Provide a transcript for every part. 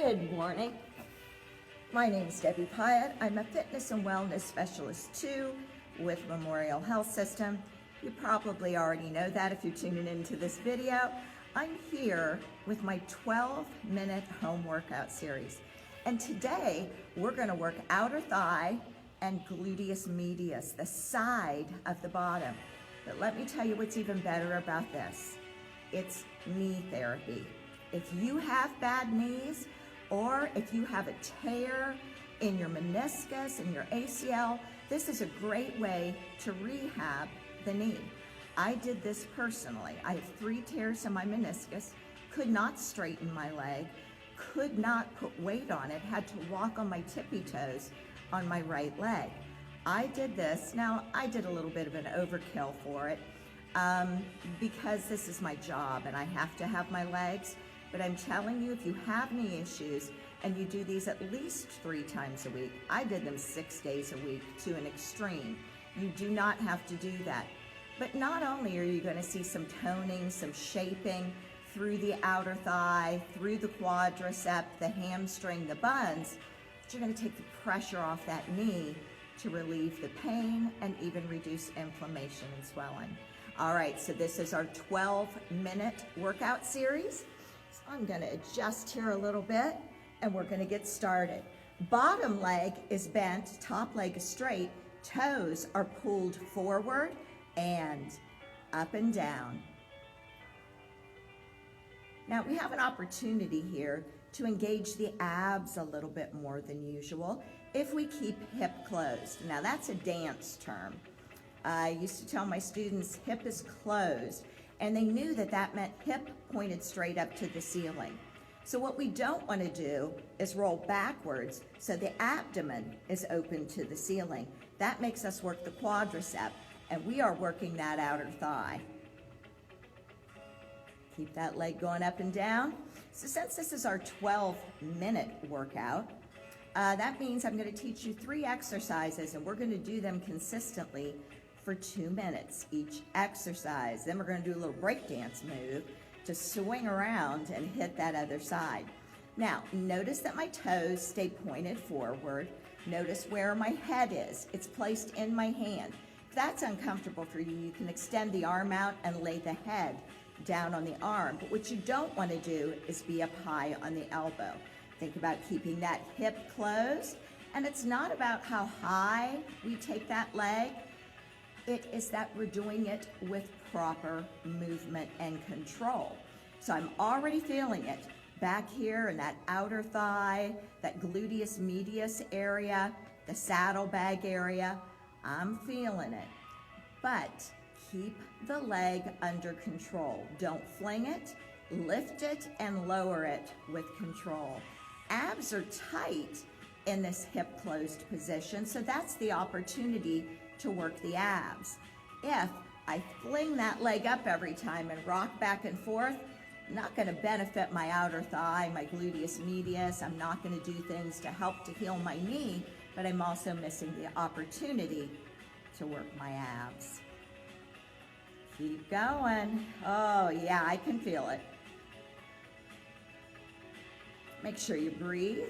Good morning. My name is Debbie Pyatt. I'm a fitness and wellness specialist too with Memorial Health System. You probably already know that if you're tuning into this video. I'm here with my 12-minute home workout series. And today we're going to work outer thigh and gluteus medius, the side of the bottom. But let me tell you what's even better about this. It's knee therapy. If you have bad knees, or if you have a tear in your meniscus and your ACL, this is a great way to rehab the knee. I did this personally. I have 3 tears in my meniscus, could not straighten my leg, could not put weight on it, had to walk on my tippy toes on my right leg. I did this. Now, I did a little bit of an overkill for it because this is my job and I have to have my legs. But I'm telling you, if you have knee issues and you do these at least 3 times a week, I did them 6 days a week to an extreme. You do not have to do that. But not only are you going to see some toning, some shaping through the outer thigh, through the quadricep, the hamstring, the buns, but you're going to take the pressure off that knee to relieve the pain and even reduce inflammation and swelling. All right, so this is our 12-minute workout series. So I'm going to adjust here a little bit and we're going to get started. Bottom leg is bent, top leg is straight, toes are pulled forward and up and down. Now we have an opportunity here to engage the abs a little bit more than usual if we keep hip closed. Now that's a dance term. I used to tell my students hip is closed, and they knew that that meant hip pointed straight up to the ceiling. So what we don't want to do is roll backwards so the abdomen is open to the ceiling. That makes us work the quadricep, and we are working that outer thigh. Keep that leg going up and down. So since this is our 12-minute workout, that means I'm going to teach you 3 exercises, and we're going to do them consistently for 2 minutes each exercise. Then we're going to do a little break dance move to swing around and hit that other side. Now, notice that my toes stay pointed forward. Notice where my head is. It's placed in my hand. If that's uncomfortable for you, you can extend the arm out and lay the head down on the arm. But what you don't want to do is be up high on the elbow. Think about keeping that hip closed. And it's not about how high we take that leg. It is that we're doing it with proper movement and control. So I'm already feeling it back here in that outer thigh, that gluteus medius area, the saddlebag area. I'm feeling it. But keep the leg under control. Don't fling it, lift it, and lower it with control. Abs are tight in this hip closed position, so that's the opportunity to work the abs. If I fling that leg up every time and rock back and forth, I'm not going to benefit my outer thigh, my gluteus medius. I'm not going to do things to help to heal my knee, but I'm also missing the opportunity to work my abs. Keep going. Oh yeah, I can feel it. Make sure you breathe.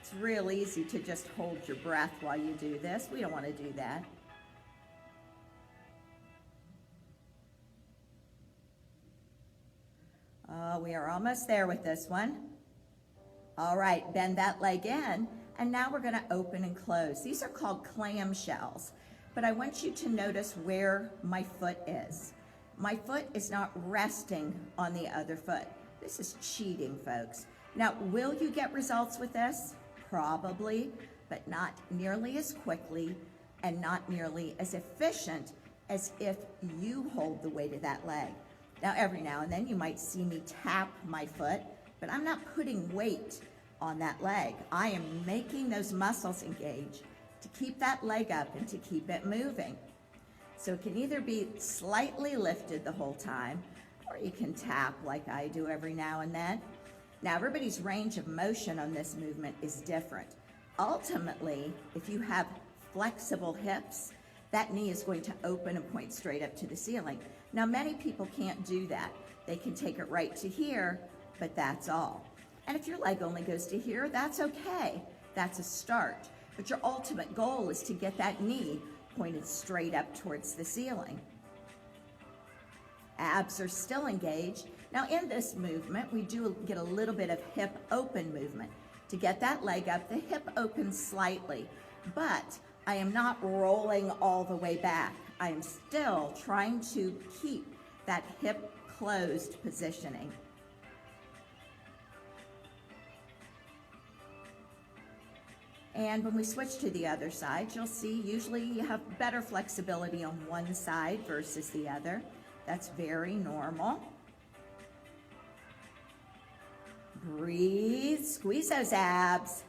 It's real easy to just hold your breath while you do this. We don't want to do that. We are almost there with this one. All right, bend that leg in, and now we're going to open and close. These are called clamshells, but I want you to notice where my foot is. My foot is not resting on the other foot. This is cheating, folks. Now, will you get results with this? Probably, but not nearly as quickly and not nearly as efficient as if you hold the weight of that leg. Now, every now and then you might see me tap my foot, but I'm not putting weight on that leg. I am making those muscles engage to keep that leg up and to keep it moving. So it can either be slightly lifted the whole time, or you can tap like I do every now and then. Now, everybody's range of motion on this movement is different. Ultimately, if you have flexible hips, that knee is going to open and point straight up to the ceiling. Now, many people can't do that. They can take it right to here, but that's all. And if your leg only goes to here, that's okay. That's a start. But your ultimate goal is to get that knee pointed straight up towards the ceiling. Abs are still engaged. Now in this movement, we do get a little bit of hip open movement. To get that leg up, the hip opens slightly, but I am not rolling all the way back. I am still trying to keep that hip closed positioning. And when we switch to the other side, you'll see usually you have better flexibility on one side versus the other. That's very normal. Breathe, squeeze those abs.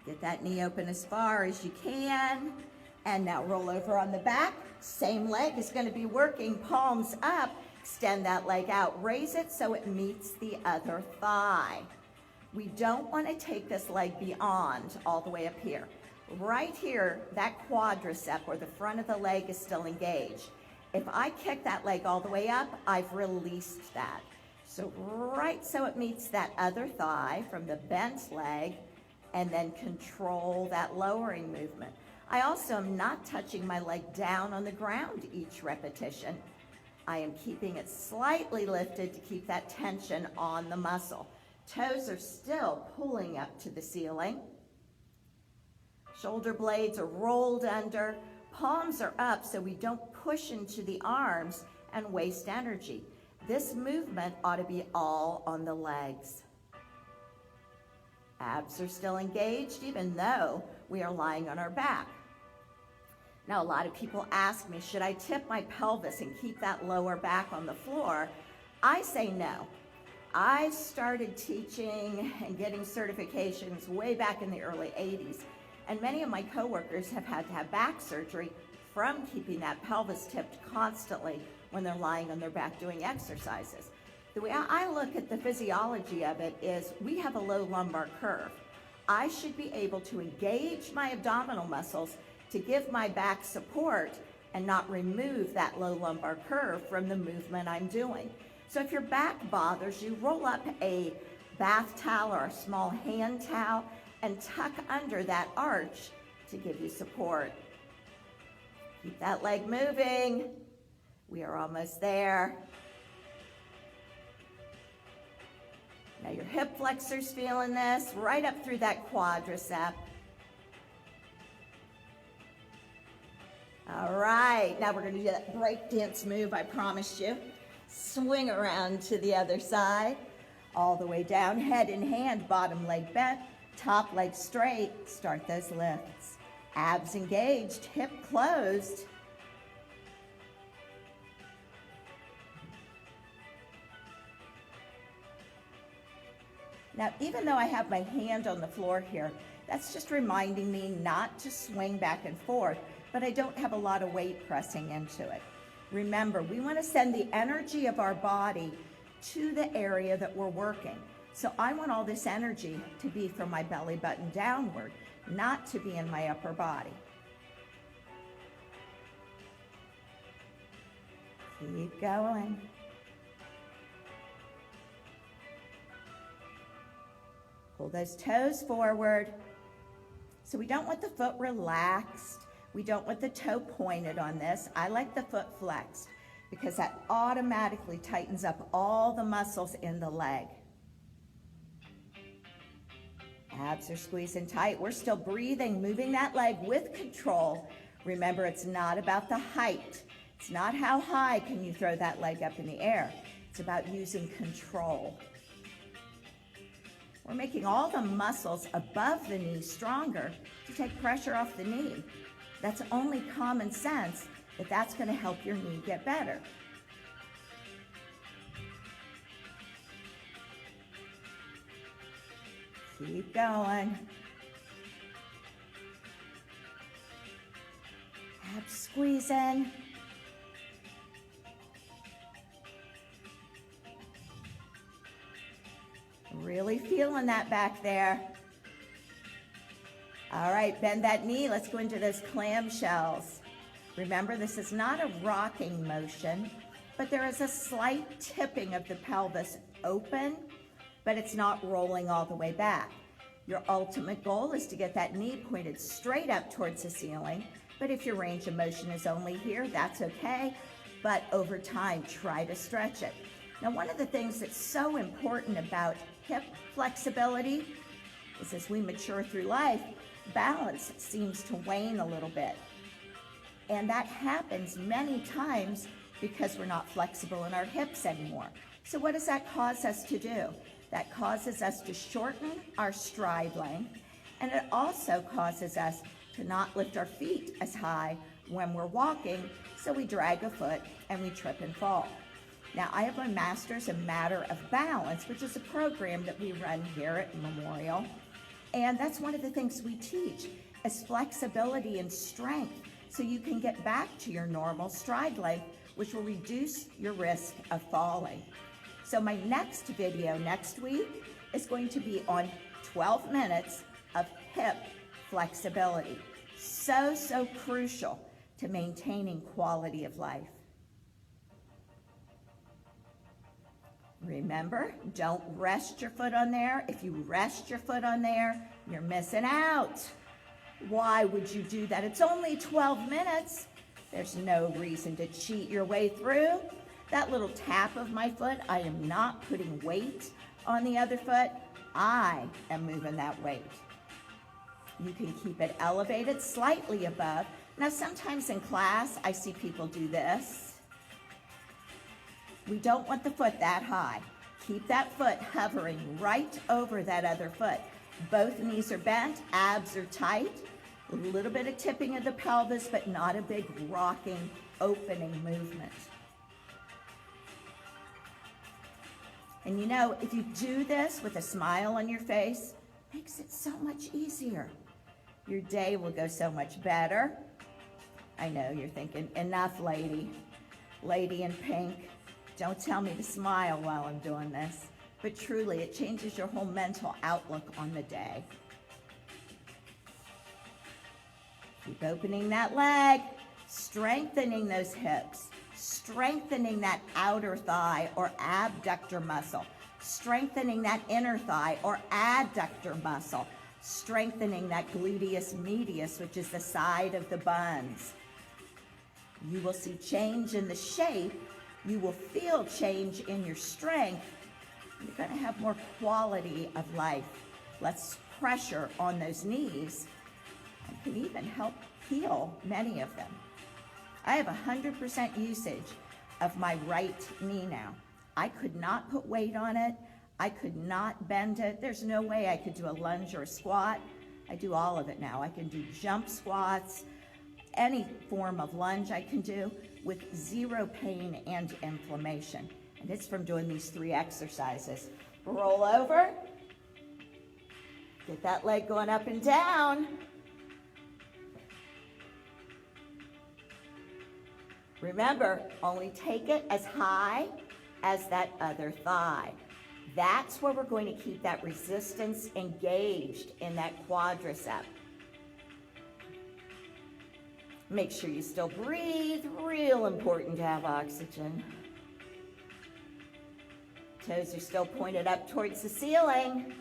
Get that knee open as far as you can. And now roll over on the back. Same leg is going to be working, palms up. Extend that leg out, raise it so it meets the other thigh. We don't want to take this leg beyond all the way up here. Right here, that quadricep or the front of the leg is still engaged. If I kick that leg all the way up, I've released that. So right so it meets that other thigh from the bent leg, and then control that lowering movement. I also am not touching my leg down on the ground each repetition. I am keeping it slightly lifted to keep that tension on the muscle. Toes are still pulling up to the ceiling. Shoulder blades are rolled under. Palms are up so we don't push into the arms and waste energy. This movement ought to be all on the legs. Abs are still engaged even though we are lying on our back. Now, a lot of people ask me, should I tip my pelvis and keep that lower back on the floor? I say no. I started teaching and getting certifications way back in the early 80s, and many of my coworkers have had to have back surgery from keeping that pelvis tipped constantly when they're lying on their back doing exercises. The way I look at the physiology of it is we have a low lumbar curve. I should be able to engage my abdominal muscles to give my back support and not remove that low lumbar curve from the movement I'm doing. So if your back bothers you, roll up a bath towel or a small hand towel and tuck under that arch to give you support. Keep that leg moving. We are almost there. Now your hip flexor's feeling this, right up through that quadricep. All right, now we're going to do that break dance move I promised you. Swing around to the other side, all the way down, head in hand, bottom leg bent, top leg straight. Start those lifts. Abs engaged, hip closed. Now, even though I have my hand on the floor here, that's just reminding me not to swing back and forth, but I don't have a lot of weight pressing into it. Remember, we want to send the energy of our body to the area that we're working. So I want all this energy to be from my belly button downward, not to be in my upper body. Keep going. Pull those toes forward. So we don't want the foot relaxed. We don't want the toe pointed on this. I like the foot flexed because that automatically tightens up all the muscles in the leg. Abs are squeezing tight. We're still breathing, moving that leg with control. Remember, it's not about the height. It's not how high can you throw that leg up in the air. It's about using control. We're making all the muscles above the knee stronger to take pressure off the knee. That's only common sense that that's going to help your knee get better. Keep going. Abs squeezing. Really feeling that back there. All right, bend that knee. Let's go into those clamshells. Remember, this is not a rocking motion, but there is a slight tipping of the pelvis open but it's not rolling all the way back. Your ultimate goal is to get that knee pointed straight up towards the ceiling, but if your range of motion is only here, that's okay, but over time, try to stretch it. Now, one of the things that's so important about hip flexibility is as we mature through life, balance seems to wane a little bit. And that happens many times because we're not flexible in our hips anymore. So what does that cause us to do? That causes us to shorten our stride length, and it also causes us to not lift our feet as high when we're walking, so we drag a foot and we trip and fall. Now, I have my master's in Matter of Balance, which is a program that we run here at Memorial, and that's one of the things we teach is flexibility and strength, so you can get back to your normal stride length, which will reduce your risk of falling. So my next video next week is going to be on 12 minutes of hip flexibility. So crucial to maintaining quality of life. Remember, don't rest your foot on there. If you rest your foot on there, you're missing out. Why would you do that? It's only 12 minutes. There's no reason to cheat your way through. That little tap of my foot, I am not putting weight on the other foot. I am moving that weight. You can keep it elevated slightly above. Now, sometimes in class, I see people do this. We don't want the foot that high. Keep that foot hovering right over that other foot. Both knees are bent, abs are tight, a little bit of tipping of the pelvis, but not a big rocking, opening movement. And you know, if you do this with a smile on your face, it makes it so much easier. Your day will go so much better. I know you're thinking, enough, lady. Lady in pink, don't tell me to smile while I'm doing this. But truly, it changes your whole mental outlook on the day. Keep opening that leg, strengthening those hips, strengthening that outer thigh or abductor muscle, strengthening that inner thigh or adductor muscle, strengthening that gluteus medius, which is the side of the buns. You will see change in the shape. You will feel change in your strength. You're going to have more quality of life, less pressure on those knees, and can even help heal many of them. I have 100% usage of my right knee now. I could not put weight on it. I could not bend it. There's no way I could do a lunge or a squat. I do all of it now. I can do jump squats, any form of lunge I can do with zero pain and inflammation. And it's from doing these 3 exercises. Roll over. Get that leg going up and down. Remember, only take it as high as that other thigh. That's where we're going to keep that resistance engaged in that quadricep. Make sure you still breathe. Real important to have oxygen. Toes are still pointed up towards the ceiling.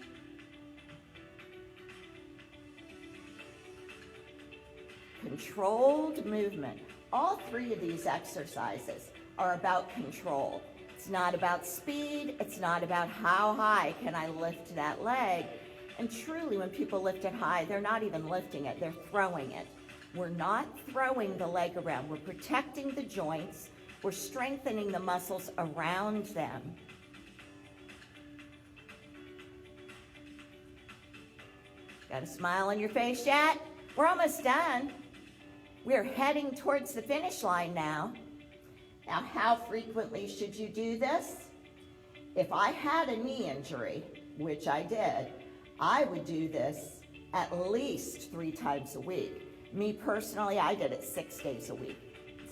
Controlled movement. All 3 of these exercises are about control. It's not about speed. It's not about how high can I lift that leg. And truly, when people lift it high, they're not even lifting it. They're throwing it. We're not throwing the leg around. We're protecting the joints. We're strengthening the muscles around them. Got a smile on your face yet? We're almost done. We're heading towards the finish line now. Now, how frequently should you do this? If I had a knee injury, which I did, I would do this at least 3 times a week. Me personally, I did it 6 days a week.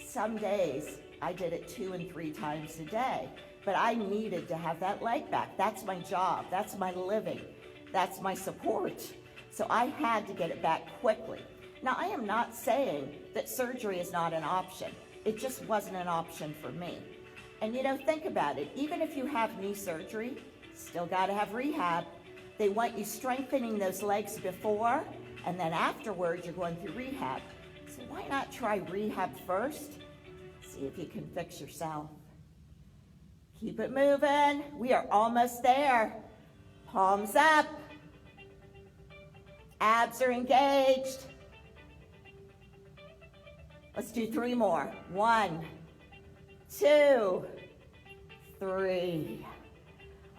Some days, I did it 2 and 3 times a day. But I needed to have that leg back. That's my job. That's my living. That's my support. So I had to get it back quickly. Now, I am not saying that surgery is not an option. It just wasn't an option for me. And you know, think about it. Even if you have knee surgery, Still got to have rehab. They want you strengthening those legs before, and then afterwards you're going through rehab. So why not try rehab first? See if you can fix yourself. Keep it moving. We are almost there. Palms up. Abs are engaged. Let's do 3 more. 1, 2, 3.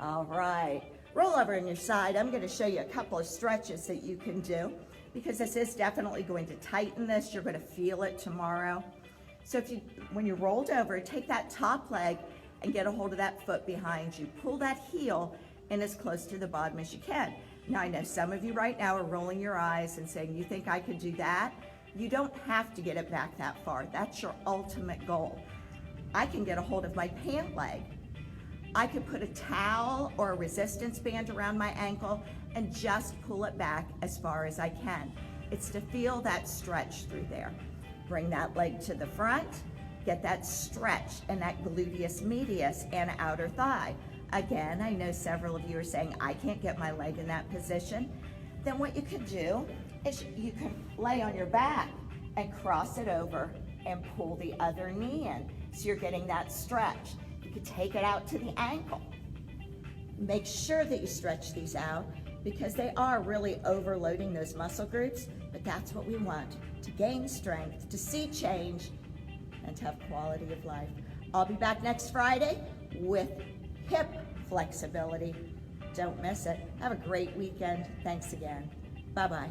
All right. Roll over on your side. I'm going to show you a couple of stretches that you can do because this is definitely going to tighten this. You're going to feel it tomorrow. So when you're rolled over, take that top leg and get a hold of that foot behind you. Pull that heel in as close to the bottom as you can. Now, I know some of you right now are rolling your eyes and saying, you think I could do that? You don't have to get it back that far. That's your ultimate goal. I can get a hold of my pant leg. I could put a towel or a resistance band around my ankle and just pull it back as far as I can. It's to feel that stretch through there. Bring that leg to the front, get that stretch in that gluteus medius and outer thigh. Again, I know several of you are saying, I can't get my leg in that position. Then what you could do is you can lay on your back and cross it over and pull the other knee in. So you're getting that stretch. You could take it out to the ankle. Make sure that you stretch these out because they are really overloading those muscle groups, but that's what we want, to gain strength, to see change, and to have quality of life. I'll be back next Friday with hip flexibility. Don't miss it. Have a great weekend. Thanks again. Bye-bye.